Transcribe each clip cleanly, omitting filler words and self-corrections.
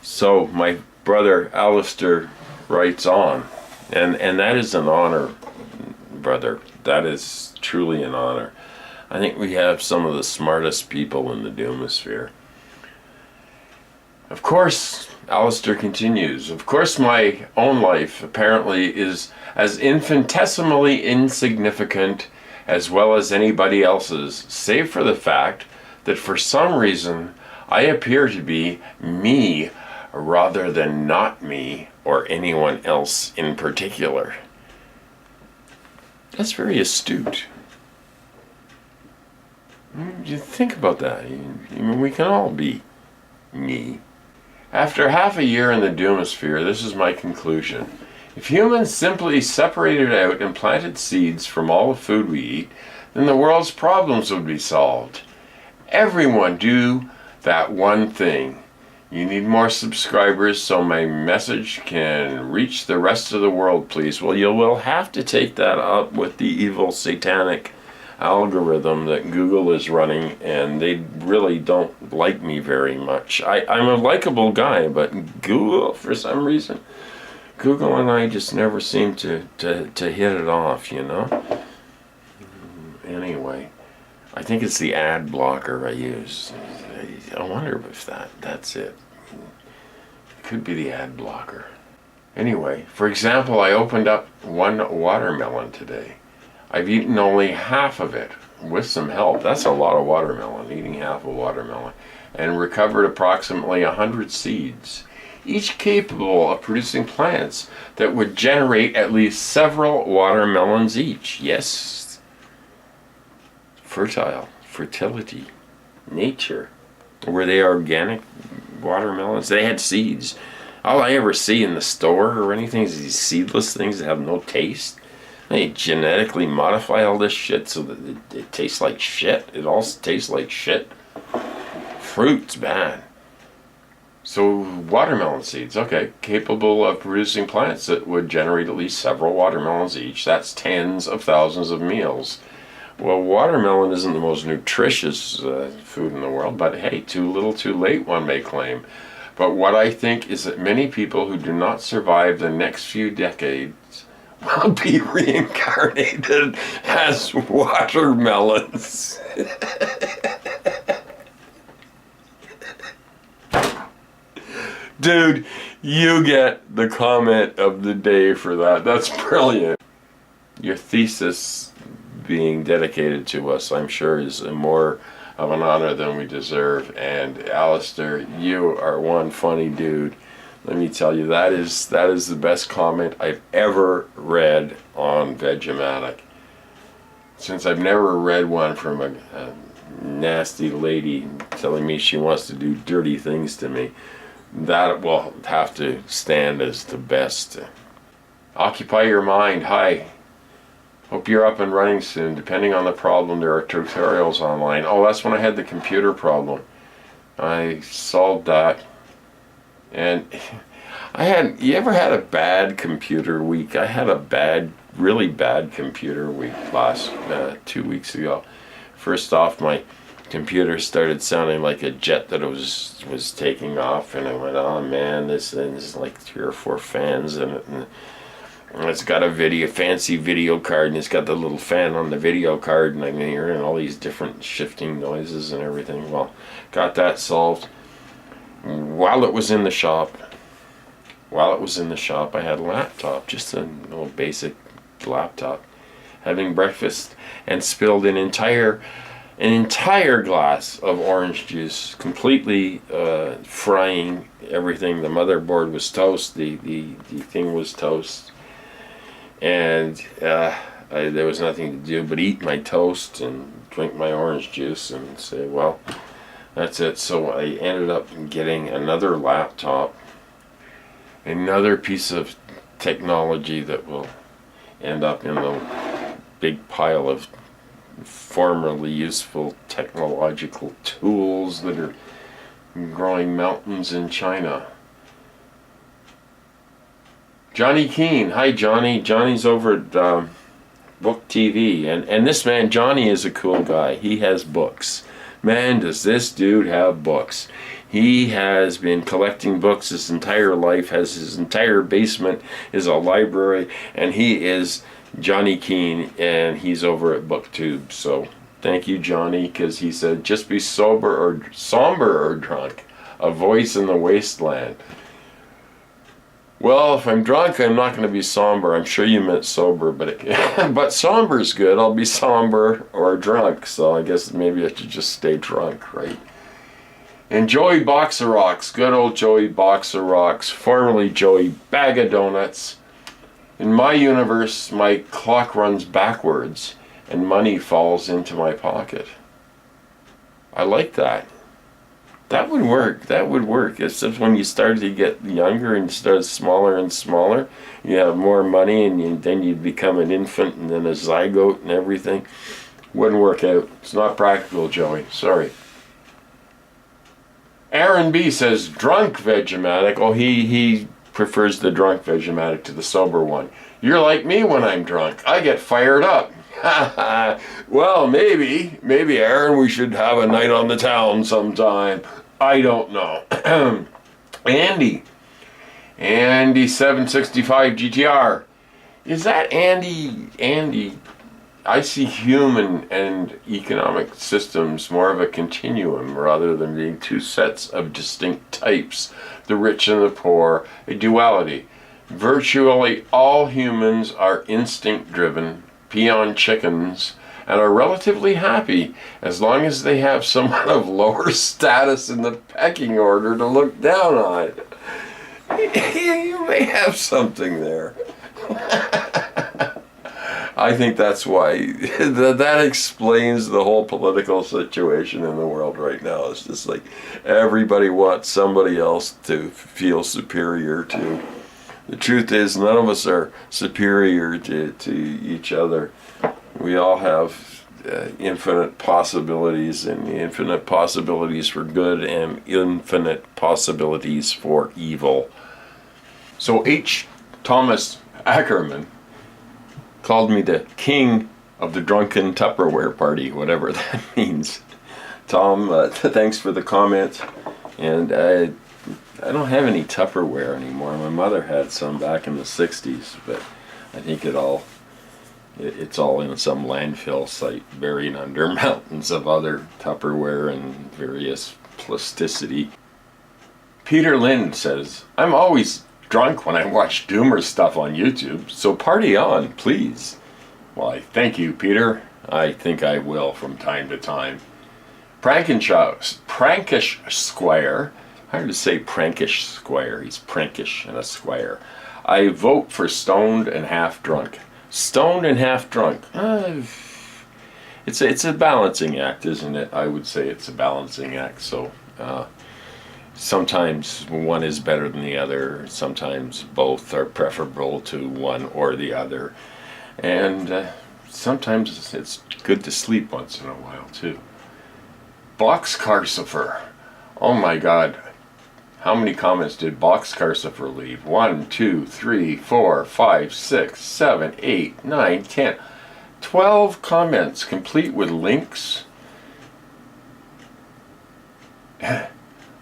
So my brother Alistair writes on, and that is an honor, brother. That is truly an honor. I think we have some of the smartest people in the Doomosphere. Of course, Alistair continues, of course my own life apparently is as infinitesimally insignificant as well as anybody else's, save for the fact that for some reason I appear to be me rather than not me or anyone else in particular. That's very astute. You think about that. We can all be me. After half a year in the Doomosphere, this is my conclusion. If humans simply separated out and planted seeds from all the food we eat, then the world's problems would be solved. Everyone do that one thing. You need more subscribers so my message can reach the rest of the world, please. Well, you will have to take that up with the evil satanic algorithm that Google is running, and they really don't like me very much. I'm a likable guy, but Google, for some reason, Google and I just never seem to hit it off, you know? Anyway, I think it's the ad blocker I use. I wonder if that's it. It could be the ad blocker. Anyway, for example, I opened up one watermelon today. I've eaten only half of it with some help. That's a lot of watermelon, eating half a watermelon, and recovered approximately 100 seeds, each capable of producing plants that would generate at least several watermelons each. Yes, fertility, nature. Were they organic watermelons? They had seeds. All I ever see in the store or anything is these seedless things that have no taste. They genetically modify all this shit so that it tastes like shit. It all tastes like shit. Fruit's bad. So watermelon seeds, okay, capable of producing plants that would generate at least several watermelons each. That's tens of thousands of meals. Well, watermelon isn't the most nutritious food in the world, but hey, too little too late, one may claim. But what I think is that many people who do not survive the next few decades will be reincarnated as watermelons. Dude, you get the comment of the day for that. That's brilliant. Your thesis being dedicated to us, I'm sure, is more of an honor than we deserve. And Alistair, you are one funny dude. Let me tell you, that is the best comment I've ever read on Vegematic. Since I've never read one from a nasty lady telling me she wants to do dirty things to me, that will have to stand as the best. Occupy your mind. Hi. Hope you're up and running soon. Depending on the problem, there are tutorials online. Oh, that's when I had the computer problem. I solved that. And you ever had a bad computer week? I had a really bad computer week last 2 weeks ago. First off, my computer started sounding like a jet that was taking off, and I went, oh man, this thing is like 3 or 4 fans in it, and it's got a fancy video card, and it's got the little fan on the video card, and I'm hearing all these different shifting noises and everything. Well, got that solved. While it was in the shop, I had a laptop, just a little basic laptop, having breakfast, and spilled an entire glass of orange juice, completely frying everything. The motherboard was toast, the thing was toast, and there was nothing to do but eat my toast and drink my orange juice and say, well, that's it. So I ended up getting another laptop, another piece of technology that will end up in the big pile of formerly useful technological tools that are growing mountains in China. Johnny Keane. Hi, Johnny. Johnny's over at Book TV. And this man, Johnny, is a cool guy. He has books. Man, does this dude have books. He has been collecting books his entire life, has his entire basement is a library, and he is Johnny Keene, and he's over at BookTube. So thank you, Johnny, because he said, just be somber or drunk, a voice in the wasteland. Well, if I'm drunk, I'm not going to be somber. I'm sure you meant sober, but somber's good. I'll be somber or drunk, so I guess maybe I should just stay drunk, right? And Joey Boxer Rocks, good old Joey Boxer Rocks, formerly Joey Bag of Donuts. In my universe, my clock runs backwards and money falls into my pocket. I like that. That would work. That would work. It's just when you start to get younger and start smaller and smaller, you have more money, and then you become an infant and then a zygote and everything. Wouldn't work out. It's not practical, Joey. Sorry. Aaron B says, drunk Vegematic. Oh, he prefers the drunk Vegematic to the sober one. You're like me when I'm drunk. I get fired up. Well, maybe Aaron, we should have a night on the town sometime. I don't know. Andy 765 GTR. Is that Andy? I see human and economic systems more of a continuum rather than being two sets of distinct types, the rich and the poor, a duality. Virtually all humans are instinct-driven, peon chickens, and are relatively happy as long as they have someone of lower status in the pecking order to look down on. You may have something there. I think that's why that explains the whole political situation in the world right now. It's just like everybody wants somebody else to feel superior to. The truth is, none of us are superior to each other. We all have infinite possibilities, and infinite possibilities for good and infinite possibilities for evil. So H. Thomas Ackerman called me the king of the drunken Tupperware party, whatever that means. Tom, thanks for the comment. And I don't have any Tupperware anymore. My mother had some back in the 60s, but I think it's all in some landfill site buried under mountains of other Tupperware and various plasticity. Peter Lind says, I'm always drunk when I watch Doomer stuff on YouTube, so party on, please. Why, thank you, Peter. I think I will from time to time. Prankish Squire. Hard to say Prankish Squire. He's prankish and a squire. I vote for stoned and half drunk. Stoned and half drunk. It's a balancing act, isn't it? I would say it's a balancing act. So sometimes one is better than the other. Sometimes both are preferable to one or the other. And sometimes it's good to sleep once in a while too. Boxcarcifer. Oh my God. How many comments did Boxcarcifer leave? 1, 2, 3, 4, 5, 6, 7, 8, 9, 10. 12 comments, complete with links. I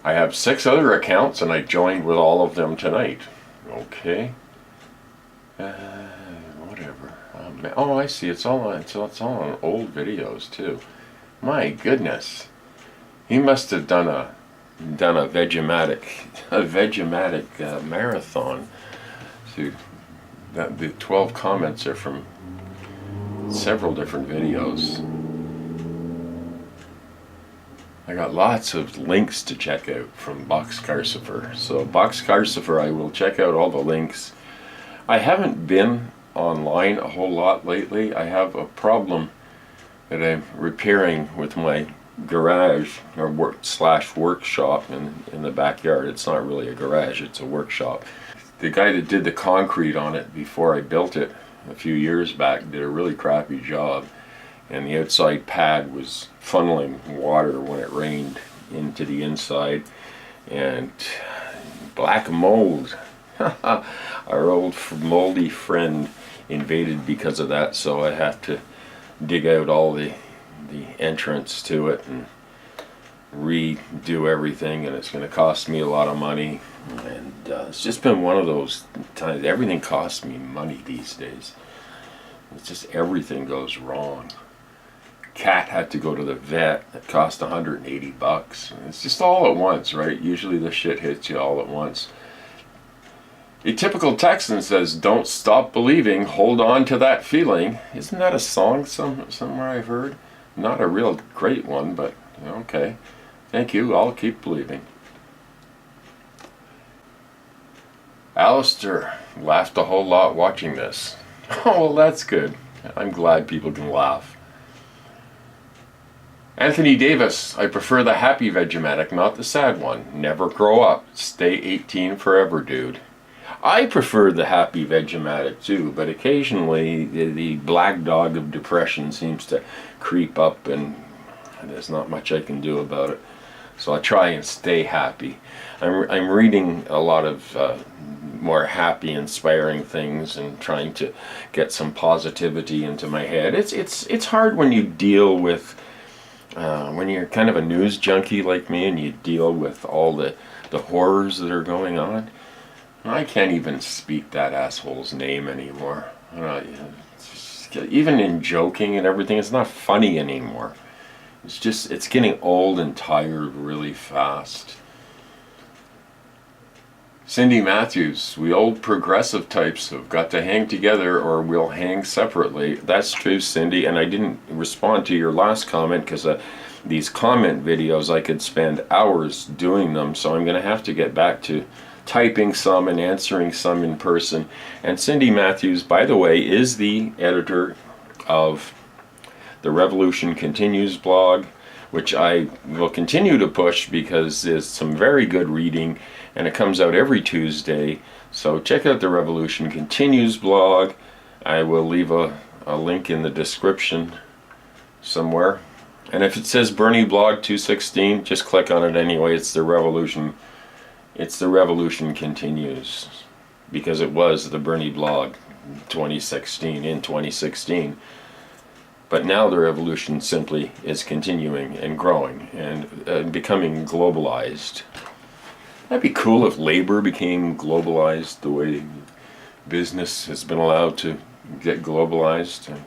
have 6 other accounts, and I joined with all of them tonight. Okay. Whatever. Oh, I see. It's all on old videos too. My goodness. He must have done a Vegematic marathon. See, the 12 comments are from several different videos. I got lots of links to check out from Boxcarcifer. So Boxcarcifer, I will check out all the links. I haven't been online a whole lot lately. I have a problem that I'm repairing with my garage or workshop in the backyard. It's not really a garage, it's a workshop. The guy that did the concrete on it before I built it a few years back did a really crappy job, and the outside pad was funneling water when it rained into the inside, and black mold. Our old moldy friend invaded because of that, so I have to dig out all the entrance to it and redo everything, and it's going to cost me a lot of money. And it's just been one of those times. Everything costs me money these days. It's just everything goes wrong. Cat had to go to the vet. It cost $180. It's just all at once, right? Usually the shit hits you all at once. A typical Texan says, "Don't stop believing, hold on to that feeling." Isn't that a song somewhere I've heard? Not a real great one, but okay. Thank you, I'll keep believing. Alistair laughed a whole lot watching this. Oh, well, that's good. I'm glad people can laugh. Anthony Davis, I prefer the happy Vegematic, not the sad one. Never grow up. Stay 18 forever, dude. I prefer the happy Vegematic too, but occasionally the black dog of depression seems to creep up, and there's not much I can do about it. So I try and stay happy. I'm reading a lot of more happy, inspiring things and trying to get some positivity into my head. It's hard when you deal with when you're kind of a news junkie like me, and you deal with all the horrors that are going on. I can't even speak that asshole's name anymore. Even in joking and everything, it's not funny anymore. It's getting old and tired really fast. Cindy Matthews, we old progressive types have got to hang together or we'll hang separately. That's true, Cindy, and I didn't respond to your last comment because these comment videos, I could spend hours doing them, so I'm going to have to get back to typing some and answering some in person. And Cindy Matthews, by the way, is the editor of the Revolution Continues blog, which I will continue to push because there's some very good reading, and it comes out every Tuesday. So check out the Revolution Continues blog. I will leave a link in the description somewhere. And if it says Bernie Blog 216, just click on it anyway. It's the Revolution Continues, because it was the Bernie Blog 2016. But now the revolution simply is continuing and growing and becoming globalized. That'd be cool if labor became globalized the way business has been allowed to get globalized. And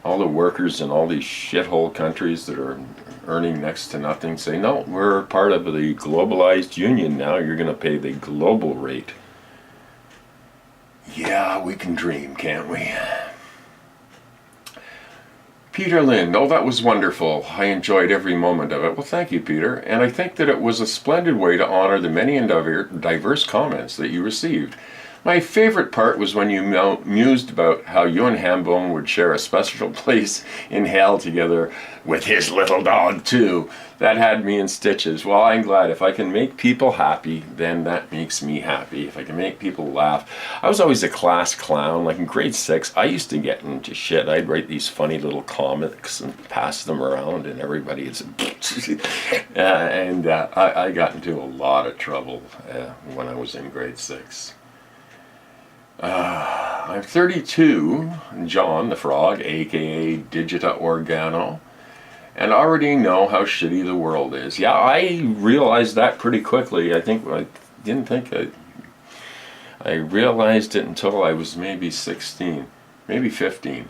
all the workers in all these shithole countries that are earning next to nothing say, no, we're part of the globalized union now. You're going to pay the global rate. Yeah, we can dream, can't we? Peter Lind, oh, that was wonderful. I enjoyed every moment of it. Well, thank you, Peter. And I think that it was a splendid way to honor the many and diverse comments that you received. My favorite part was when you mused about how you and Hambone would share a special place in hell together with his little dog, too. That had me in stitches. Well, I'm glad. If I can make people happy, then that makes me happy. If I can make people laugh. I was always a class clown. Like in grade 6, I used to get into shit. I'd write these funny little comics and pass them around, and everybody is... I got into a lot of trouble when I was in grade 6. I'm 32, John the Frog, aka Digita Organo, and already know how shitty the world is. Yeah, I realized that pretty quickly. I didn't think I realized it until I was maybe 16, maybe 15.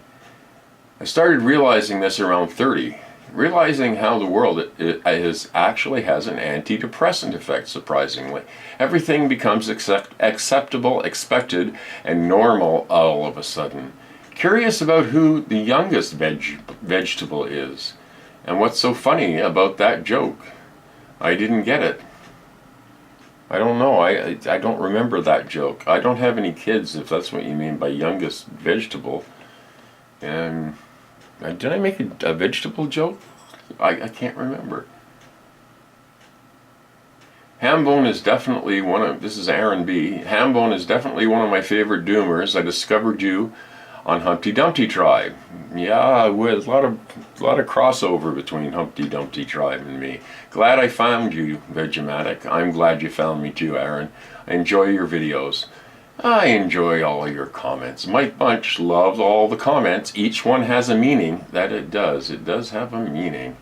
I started realizing this around 30. Realizing how the world actually has an antidepressant effect, surprisingly. Everything becomes acceptable, expected, and normal all of a sudden. Curious about who the youngest vegetable is, and what's so funny about that joke. I didn't get it. I don't know. I don't remember that joke. I don't have any kids, if that's what you mean by youngest vegetable. And... did I make a vegetable joke? I can't remember. Hambone is definitely this is Aaron B. Hambone is definitely one of my favorite doomers. I discovered you on Humpty Dumpty Tribe. Yeah, with a lot of crossover between Humpty Dumpty Tribe and me. Glad I found you, Vegematic. I'm glad you found me too, Aaron. I enjoy your videos. I enjoy all your comments. Mike Bunch loves all the comments. Each one has a meaning. That it does. It does have a meaning.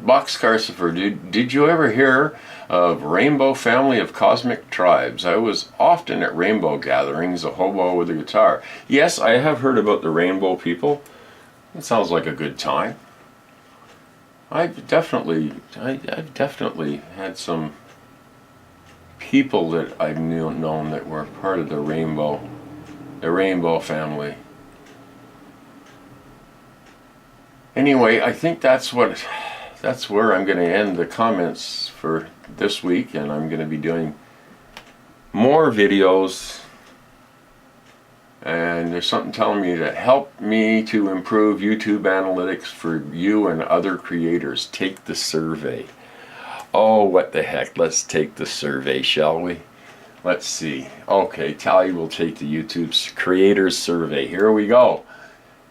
Boxcar Sifer, did you ever hear of Rainbow Family of Cosmic Tribes? I was often at rainbow gatherings, a hobo with a guitar. Yes, I have heard about the rainbow people. It sounds like a good time. I've definitely had some people that I've known that were part of the rainbow family. Anyway, I think that's where I'm going to end the comments for this week, and I'm going to be doing more videos, and there's something telling me to help me to improve YouTube analytics for you and other creators. Take the survey. Oh, what the heck, let's take the survey, shall we? Let's see. Okay, Tally will take the YouTube's creators survey. Here we go.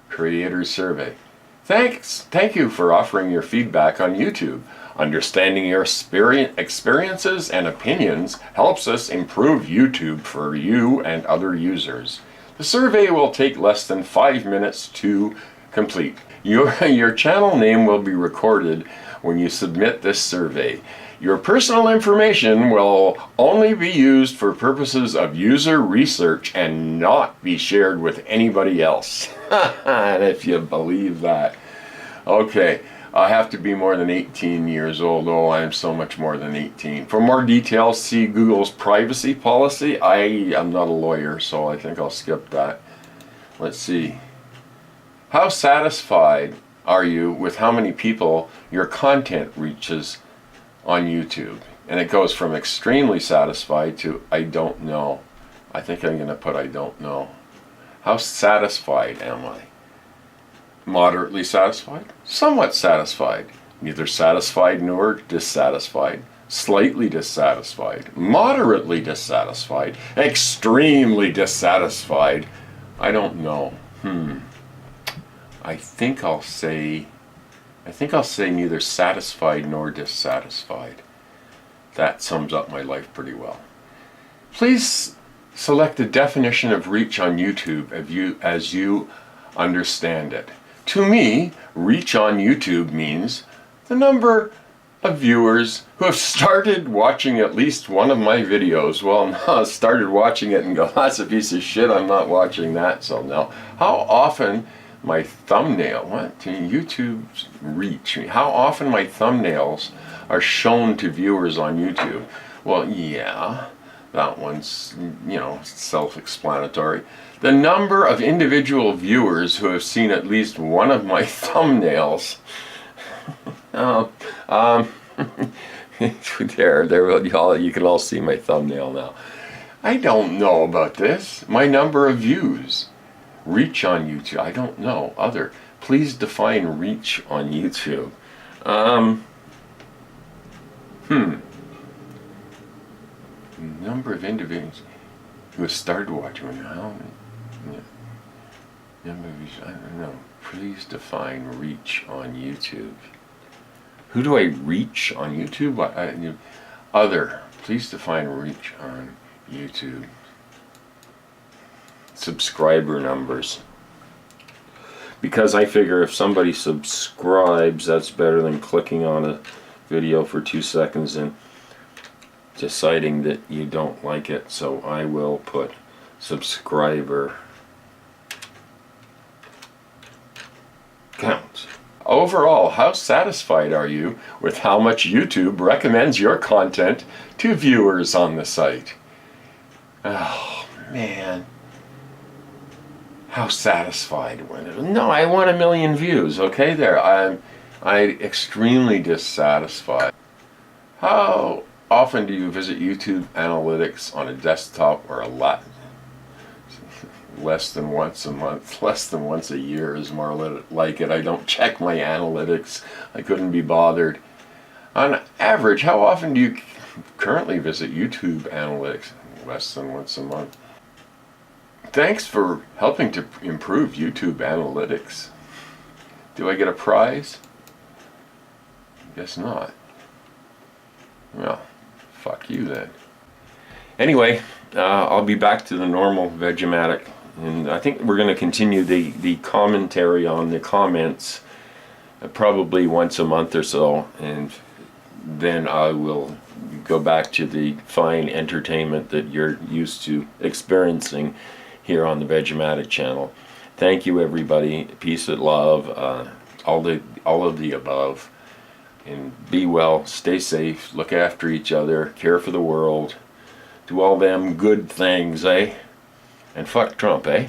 Creators survey. Thank you for offering your feedback on YouTube. Understanding your experiences and opinions helps us improve YouTube for you and other users. The survey will take less than 5 minutes to complete. Your channel name will be recorded when you submit this survey. Your personal information will only be used for purposes of user research and not be shared with anybody else. And if you believe that. Okay, I have to be more than 18 years old. Oh, I am so much more than 18. For more details, see Google's privacy policy. I am not a lawyer, so I think I'll skip that. Let's see. How satisfied are you with how many people your content reaches on YouTube? And it goes from extremely satisfied to I don't know. I think I'm going to put I don't know. How satisfied am I? Moderately satisfied? Somewhat satisfied. Neither satisfied nor dissatisfied. Slightly dissatisfied. Moderately dissatisfied. Extremely dissatisfied. I don't know. I think I'll say neither satisfied nor dissatisfied. That sums up my life pretty well. Please select the definition of reach on YouTube as you understand it. To me, reach on YouTube means the number of viewers who have started watching at least one of my videos. Well, no, started watching it and go, that's a piece of shit, I'm not watching that, so no. How often my thumbnail, what? To YouTube's reach. How often my thumbnails are shown to viewers on YouTube? Well, yeah, that one's, self-explanatory. The number of individual viewers who have seen at least one of my thumbnails. You can all see my thumbnail now. I don't know about this. My number of views. Reach on YouTube. I don't know. Please define reach on YouTube. Number of individuals who have started watching. I don't know. Please define reach on YouTube. Who do I reach on YouTube? Please define reach on YouTube. Subscriber numbers. Because I figure if somebody subscribes, that's better than clicking on a video for 2 seconds and deciding that you don't like it. So I will put subscriber count. Overall, how satisfied are you with how much YouTube recommends your content to viewers on the site? Oh, man. How satisfied? No, I want 1 million views. Okay, there. I'm extremely dissatisfied. How often do you visit YouTube analytics on a desktop or a laptop? Less than once a month, less than once a year is more like it. I don't check my analytics. I couldn't be bothered. On average, how often do you currently visit YouTube analytics? Less than once a month. Thanks for helping to improve YouTube analytics. Do I get a prize? Guess not. Well, fuck you then. Anyway, I'll be back to the normal Vegematic. And I think we're going to continue the commentary on the comments probably once a month or so, and then I will go back to the fine entertainment that you're used to experiencing here on the Vegematic channel. Thank you, everybody. Peace and love, all of the above, and be well, stay safe, look after each other, care for the world, do all them good things, eh? And fuck Trump, eh?